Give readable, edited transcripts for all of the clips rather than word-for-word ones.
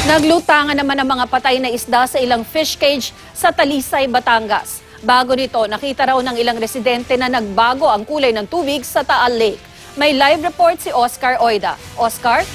Naglutangan naman ang mga patay na isda sa ilang fish cage sa Talisay, Batangas. Bago nito, nakita raw ng ilang residente na nagbago ang kulay ng tubig sa Taal Lake. May live report si Oscar Oida. Oscar?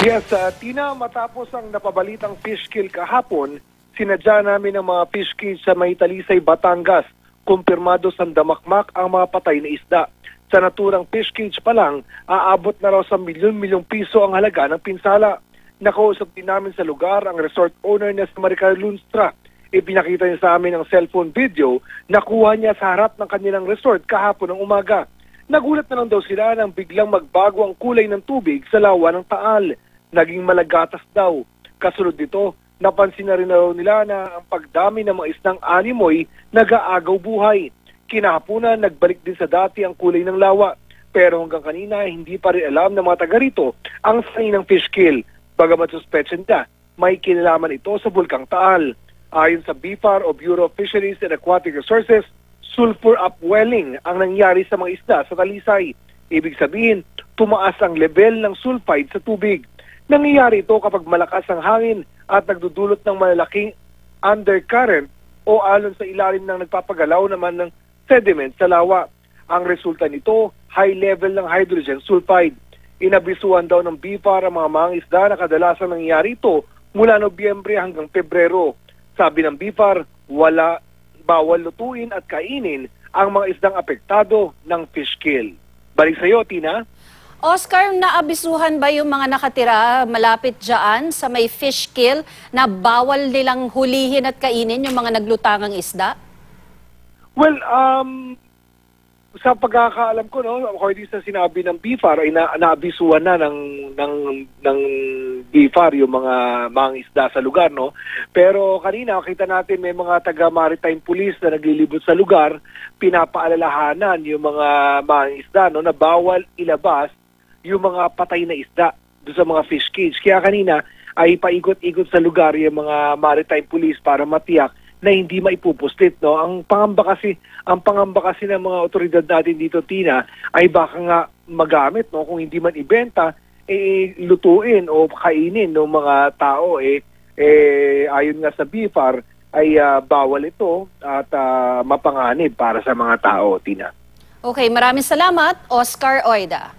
Yes, Tina, matapos ang napabalitang fish kill kahapon, sinadya namin ang mga fish cage sa may Talisay, Batangas. Kumpirmado sa damakmak ang mga patay na isda. Sa naturang fish cage pa lang, aabot na raw sa milyon-milyong piso ang halaga ng pinsala. Nakausap din namin sa lugar ang resort owner na si Maricar Lunstra. Ipinakita niya sa amin ang cellphone video na kuha niya sa harap ng kanilang resort kahapon ng umaga. Nagulat na lang daw sila nang biglang magbago ang kulay ng tubig sa lawa ng Taal. Naging malagatas daw. Kasunod nito, napansin na rin raw nila na ang pagdami ng mga isdang animoy nag-aagaw buhay. Kinahaponan, nagbalik din sa dati ang kulay ng lawa. Pero hanggang kanina, hindi pa rin alam ng mga taga rito ang sanay ng fish kill. Bagamat suspetsyon niya, may kinalaman ito sa Bulkang Taal. Ayon sa BFAR o Bureau of Fisheries and Aquatic Resources, sulfur upwelling ang nangyari sa mga isda sa Talisay. Ibig sabihin, tumaas ang level ng sulfide sa tubig. Nangyayari ito kapag malakas ang hangin at nagdudulot ng malalaking undercurrent o alon sa ilalim ng nagpapagalaw naman ng sediment sa lawa. Ang resulta nito, high level ng hydrogen sulfide. Inabisuhan daw ng BFAR ang mga mangisda na kadalasan nangyayari ito mula Nobyembre hanggang Pebrero. Sabi ng BFAR, bawal lutuin at kainin ang mga isdang apektado ng fish kill. Balik sa iyo, Tina. Oscar, naabisuhan ba yung mga nakatira malapit dyan sa may fish kill na bawal nilang hulihin at kainin yung mga naglutangang isda? Well, sa pagkakaalam ko, no, according sa sinabi ng BFAR, ay naabisuhan na ng BFAR yung mga isda sa lugar, no. Pero kanina kita natin may mga taga maritime police na naglilibot sa lugar, pinapaalalahanan yung mga isda, no, na bawal ilabas yung mga patay na isda doon sa mga fish cage. Kaya kanina ay paikot-ikot sa lugar yung mga maritime police para matiyak na hindi maipupuslit, no. Ang pangamba kasi ng mga otoridad natin dito, Tina, ay baka nga magamit, no, kung hindi man ibenta, lutuin o kainin ng mga tao. Ayon nga sa BFAR ay bawal ito at mapanganib para sa mga tao, Tina. Okay, maraming salamat, Oscar Oida.